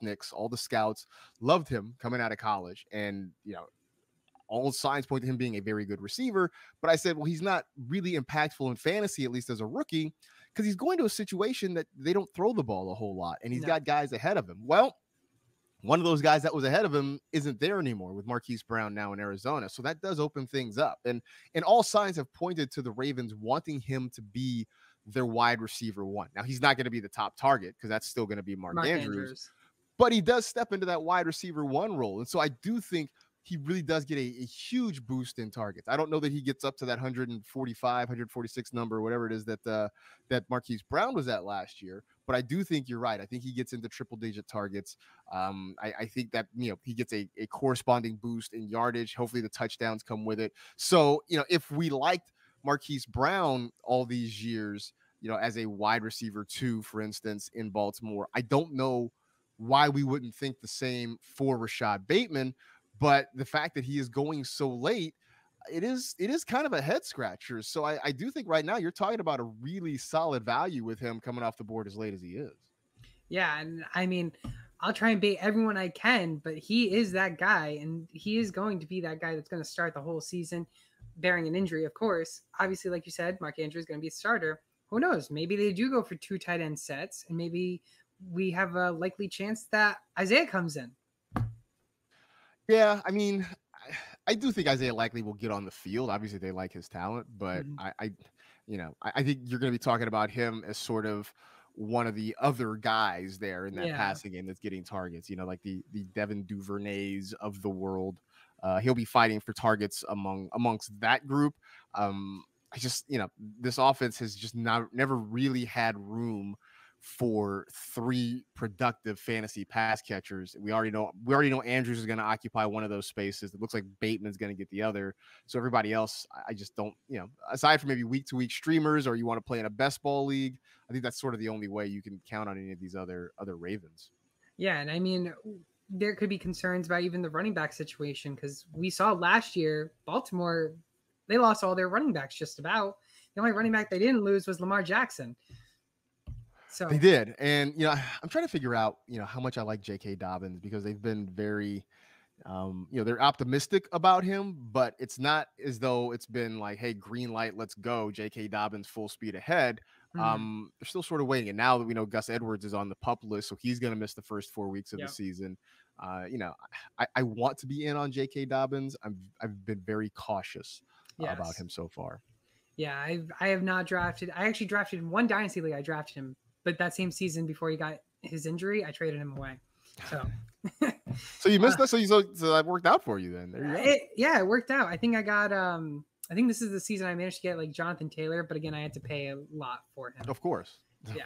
nicks, all the scouts loved him coming out of college. And, all signs point to him being a very good receiver. But I said, well, he's not really impactful in fantasy, at least as a rookie, because he's going to a situation that they don't throw the ball a whole lot. And he's got guys ahead of him. Well, one of those guys that was ahead of him isn't there anymore with Marquis Brown now in Arizona. So that does open things up. And all signs have pointed to the Ravens wanting him to be their wide receiver one. Now, he's not going to be the top target because that's still going to be Mark Andrews. But he does step into that wide receiver one role. And so I do think he really does get a huge boost in targets. I don't know that he gets up to that 145, 146 number, whatever it is that Marquise Brown was at last year. But I do think you're right. I think he gets into triple digit targets. I think that, he gets a corresponding boost in yardage. Hopefully the touchdowns come with it. So, if we liked Marquise Brown all these years, as a wide receiver 2, for instance, in Baltimore, I don't know why we wouldn't think the same for Rashad Bateman. But the fact that he is going so late, it is kind of a head scratcher. So I do think right now you're talking about a really solid value with him coming off the board as late as he is. Yeah, and I mean, I'll try and bait everyone I can, but he is that guy, and he is going to be that guy that's going to start the whole season, bearing an injury, of course. Obviously, like you said, Mark Andrews is going to be a starter. Who knows? Maybe they do go for 2 tight end sets, and maybe we have a likely chance that Isaiah comes in. Yeah, I mean, I do think Isaiah likely will get on the field. Obviously, they like his talent, but I think you're going to be talking about him as sort of one of the other guys there in that passing game that's getting targets. Like the Devin Duvernays of the world. He'll be fighting for targets amongst that group. I just, this offense has just never really had room for 3 productive fantasy pass catchers. We already know Andrews is going to occupy one of those spaces. It looks like Bateman's going to get the other. So everybody else, I just don't, aside from maybe week-to-week streamers, or you want to play in a best ball league, I think that's sort of the only way you can count on any of these other Ravens. Yeah, and I mean, there could be concerns about even the running back situation, because we saw last year Baltimore, they lost all their running backs just about. The only running back they didn't lose was Lamar Jackson. So they did. And, I'm trying to figure out, how much I like J.K. Dobbins, because they've been very, they're optimistic about him, but it's not as though it's been like, hey, green light, let's go, J.K. Dobbins full speed ahead. They're still sort of waiting. And now that we know Gus Edwards is on the PUP list, so he's going to miss the first 4 weeks of the season. I want to be in on J.K. Dobbins. I've been very cautious about him so far. Yeah, I have not drafted. I actually drafted in one dynasty league. I drafted him, but that same season before he got his injury, I traded him away. So, so you missed that. So that worked out for you then. There you go. It worked out. I think I got. I think this is the season I managed to get like Jonathan Taylor, but again, I had to pay a lot for him. Of course. Yeah.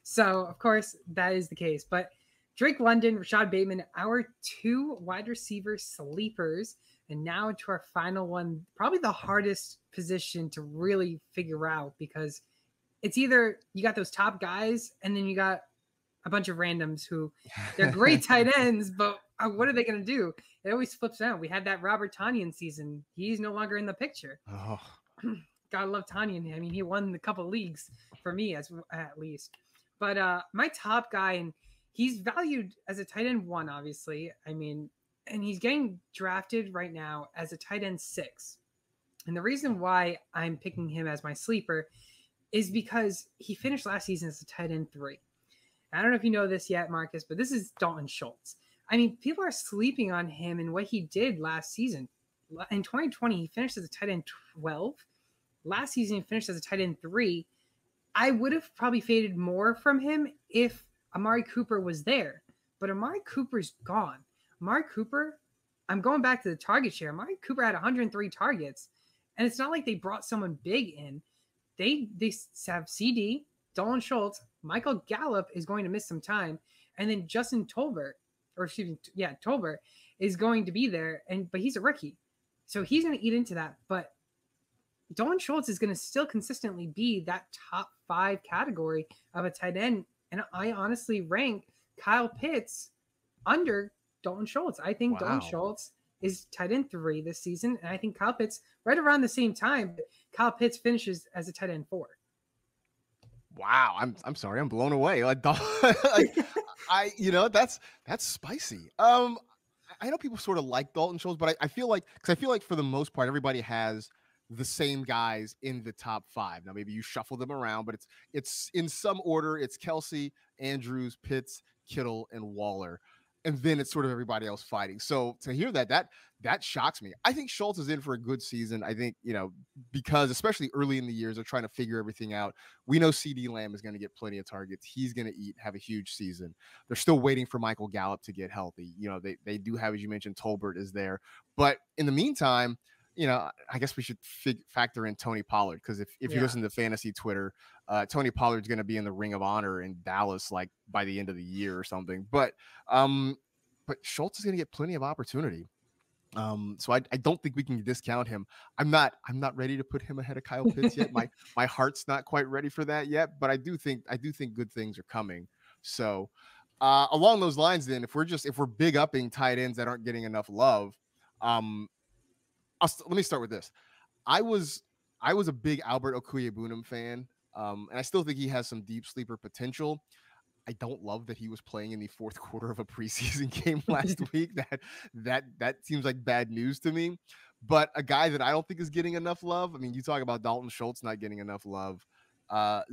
So of course that is the case. But Drake London, Rashad Bateman, our 2 wide receiver sleepers. And now to our final one, probably the hardest position to really figure out, because it's either you got those top guys and then you got a bunch of randoms who they're great tight ends, but what are they going to do? It always flips out. We had that Robert Tonyan season. He's no longer in the picture. Oh. Gotta love Tonyan. I mean, he won a couple leagues for me at least. But my top guy, and he's valued as a tight end 1, obviously. I mean, and he's getting drafted right now as a tight end 6. And the reason why I'm picking him as my sleeper is because he finished last season as a tight end 3. I don't know if you know this yet, Marcus, but this is Dalton Schultz. I mean, people are sleeping on him and what he did last season. In 2020, he finished as a tight end 12. Last season, he finished as a tight end 3. I would have probably faded more from him if Amari Cooper was there. But Amari Cooper's gone. Amari Cooper, I'm going back to the target share. Amari Cooper had 103 targets. And it's not like they brought someone big in. They have CD, Dalton Schultz, Michael Gallup is going to miss some time, and then Justin Tolbert, Tolbert is going to be there, but he's a rookie, so he's going to eat into that. But Dalton Schultz is going to still consistently be that top 5 category of a tight end, and I honestly rank Kyle Pitts under Dalton Schultz. I think Dalton Schultz is tight end 3 this season, and I think Kyle Pitts right around the same time. But Kyle Pitts finishes as a tight end 4. Wow, I'm sorry, I'm blown away. Like, that's spicy. I know people sort of like Dalton Schultz, but I feel like for the most part, everybody has the same guys in the top 5. Now, maybe you shuffle them around, but it's in some order. It's Kelsey, Andrews, Pitts, Kittle, and Waller. and then it's sort of everybody else fighting. So to hear that shocks me. I think Schultz is in for a good season. I think, because especially early in the years, they're trying to figure everything out. We know CD Lamb is going to get plenty of targets. He's going to have a huge season. They're still waiting for Michael Gallup to get healthy. They do have, as you mentioned, Tolbert is there. But in the meantime, I guess we should factor in Tony Pollard, because if you listen to fantasy Twitter, Tony Pollard's going to be in the Ring of Honor in Dallas like by the end of the year or something. But Schultz is going to get plenty of opportunity. So I don't think we can discount him. I'm not ready to put him ahead of Kyle Pitts yet. My heart's not quite ready for that yet, but I do think good things are coming. So along those lines, then if we're big upping tight ends that aren't getting enough love, let me start with this. I was a big Albert Okwuegbunam fan, and I still think he has some deep sleeper potential. I don't love that he was playing in the fourth quarter of a preseason game last week. That seems like bad news to me. But a guy that I don't think is getting enough love. I mean, you talk about Dalton Schultz not getting enough love.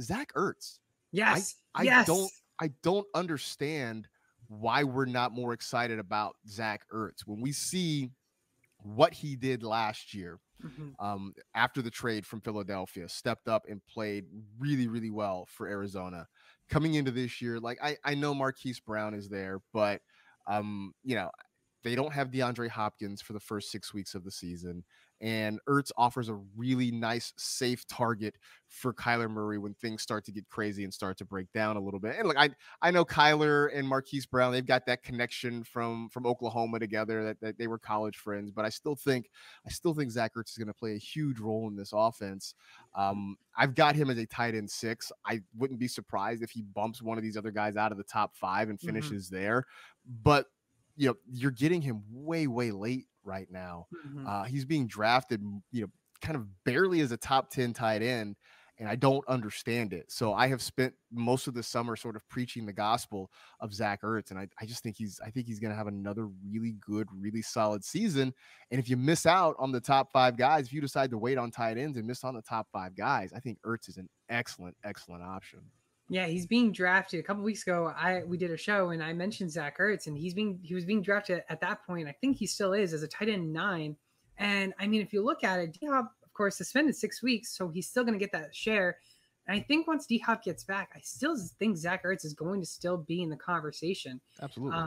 Zack Ertz. Yes. I don't understand why we're not more excited about Zack Ertz when we see what he did last year. After the trade from Philadelphia, stepped up and played really, really well for Arizona. Coming into this year, like I know Marquis Brown is there, but they don't have DeAndre Hopkins for the first 6 weeks of the season. And Ertz offers a really nice, safe target for Kyler Murray when things start to get crazy and start to break down a little bit. And look, I know Kyler and Marquise Brown, they've got that connection from Oklahoma together, that they were college friends. But I still think Zack Ertz is going to play a huge role in this offense. I've got him as a tight end 6. I wouldn't be surprised if he bumps one of these other guys out of the top 5 and finishes there. But you're getting him way, way late right now. He's being drafted, kind of barely as a top 10 tight end, and I don't understand it. So I have spent most of the summer sort of preaching the gospel of Zack Ertz, and I just think he's going to have another really good, really solid season. And if you miss out on the top 5 guys, if you decide to wait on tight ends and miss on the top 5 guys, I think Ertz is an excellent, excellent option. Yeah, he's being drafted. A couple weeks ago, we did a show and I mentioned Zack Ertz, and he was being drafted at that point. I think he still is as a tight end 9. And I mean, if you look at it, D-Hop, of course, suspended 6 weeks, so he's still going to get that share. And I think once D-Hop gets back, I still think Zack Ertz is going to still be in the conversation. Absolutely.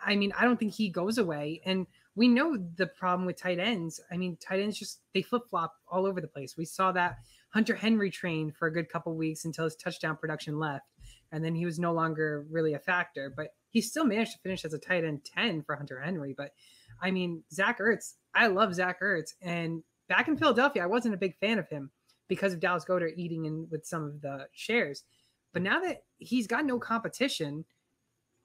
I mean, I don't think he goes away. And we know the problem with tight ends. I mean, tight ends they flip-flop all over the place. We saw that Hunter Henry trained for a good couple weeks until his touchdown production left, and then he was no longer really a factor. But he still managed to finish as a tight end 10 for Hunter Henry. But I mean, Zack Ertz, I love Zack Ertz. And back in Philadelphia, I wasn't a big fan of him because of Dallas Goedert eating in with some of the shares. But now that he's got no competition,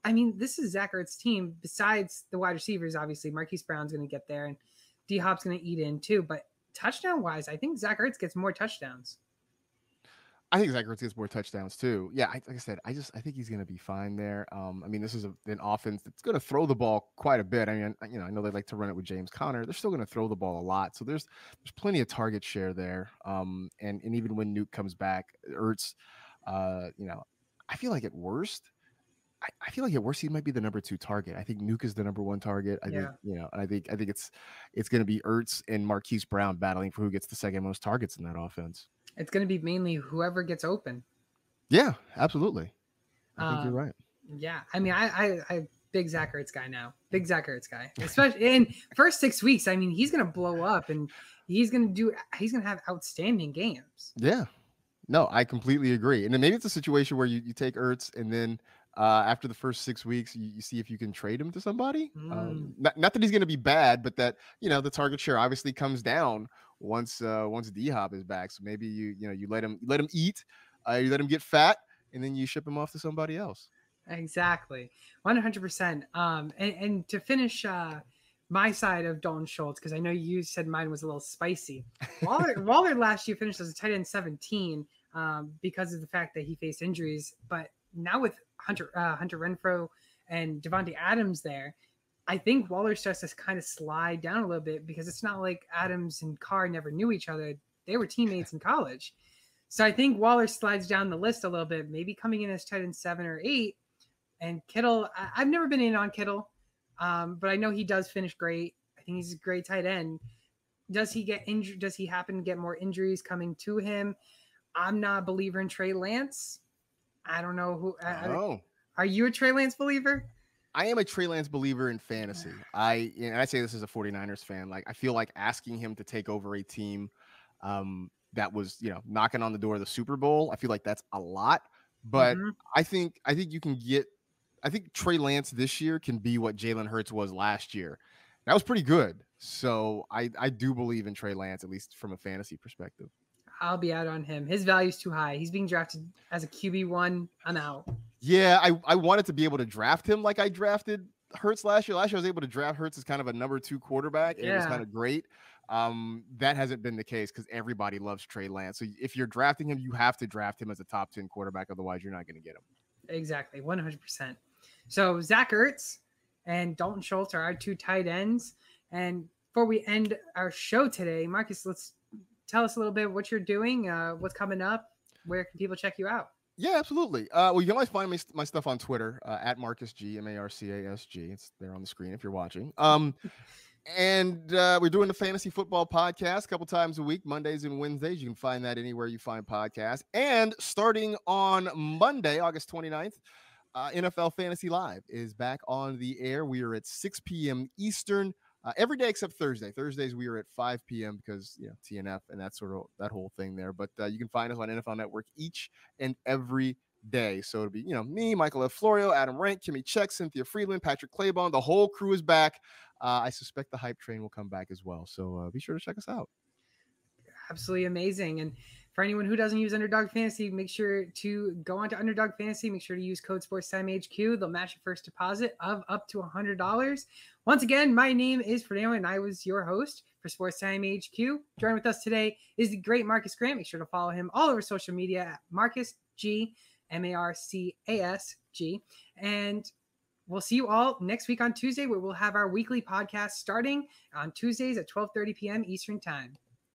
I mean, this is Zack Ertz's team. Besides the wide receivers, obviously, Marquise Brown's going to get there, and D-Hop's going to eat in too. But touchdown-wise, I think Zack Ertz gets more touchdowns. I think Zack Ertz gets more touchdowns too. Yeah, like I said, I think he's going to be fine there. I mean, this is an offense that's going to throw the ball quite a bit. I mean, I know they like to run it with James Conner. They're still going to throw the ball a lot, so there's plenty of target share there. And even when Nuke comes back, Ertz, I feel like at worst, he might be the number 2 target. I think Nuke is the number 1 target. I think, and I think it's going to be Ertz and Marquise Brown battling for who gets the second most targets in that offense. It's going to be mainly whoever gets open. Yeah, absolutely. I think you're right. Yeah. I mean, I big Zack Ertz guy now. Big Zack Ertz guy. Especially in first 6 weeks. I mean, he's going to blow up and he's going to have outstanding games. Yeah. No, I completely agree. And then maybe it's a situation where you take Ertz and then after the first 6 weeks, you see if you can trade him to somebody. Not that he's going to be bad, but that, the target share obviously comes down once D-Hop is back. So maybe you let him eat, you let him get fat, and then you ship him off to somebody else. Exactly. 100%. And to finish my side of Dalton Schultz, because I know you said mine was a little spicy. Waller last year finished as a tight end 17 because of the fact that he faced injuries. But now with Hunter Renfrow and Devontae Adams there, I think Waller starts to kind of slide down a little bit because it's not like Adams and Carr never knew each other. They were teammates in college. So I think Waller slides down the list a little bit, maybe coming in as tight end 7 or 8. And Kittle, I've never been in on Kittle, but I know he does finish great. I think he's a great tight end. Does he get injured? Does he happen to get more injuries coming to him? I'm not a believer in Trey Lance. I don't know who. Are you a Trey Lance believer? I am a Trey Lance believer in fantasy. And I say this as a 49ers fan. Like, I feel like asking him to take over a team that was, knocking on the door of the Super Bowl, I feel like that's a lot. But I think you can get. I think Trey Lance this year can be what Jalen Hurts was last year. That was pretty good. So I do believe in Trey Lance, at least from a fantasy perspective. I'll be out on him. His value's too high. He's being drafted as a QB1. I'm out. Yeah, I wanted to be able to draft him like I drafted Hurts last year. Last year I was able to draft Hurts as kind of a number 2 quarterback, and it was kind of great. That hasn't been the case because everybody loves Trey Lance. So if you're drafting him, you have to draft him as a top 10 quarterback. Otherwise, you're not going to get him. Exactly, 100%. So Zack Ertz and Dalton Schultz are our 2 tight ends. And before we end our show today, Marcus, let's tell us a little bit what you're doing, what's coming up, where can people check you out? Yeah, absolutely. Well, you can always find my stuff on Twitter at Marcus G, MarCasG. It's there on the screen if you're watching. And we're doing the Fantasy Football Podcast a couple times a week, Mondays and Wednesdays. You can find that anywhere you find podcasts. And starting on Monday, August 29th, NFL Fantasy Live is back on the air. We are at 6 p.m. Eastern. Every day except Thursday. Thursdays we are at 5 p.m. because TNF and that whole thing there. But you can find us on NFL Network each and every day. So it'll be me, Michael F. Florio, Adam Rank, Kimmy Check, Cynthia Freeland, Patrick Claybon. The whole crew is back. I suspect the hype train will come back as well. So be sure to check us out. Absolutely amazing. And for anyone who doesn't use Underdog Fantasy, make sure to go on to Underdog Fantasy. Make sure to use code SportsTimeHQ. They'll match your first deposit of up to $100. Once again, my name is Fernando, and I was your host for Sportstime HQ. Joining with us today is the great Marcus Grant. Make sure to follow him all over social media at Marcus G, MarCasG. And we'll see you all next week on Tuesday, where we'll have our weekly podcast starting on Tuesdays at 12:30 p.m. Eastern Time.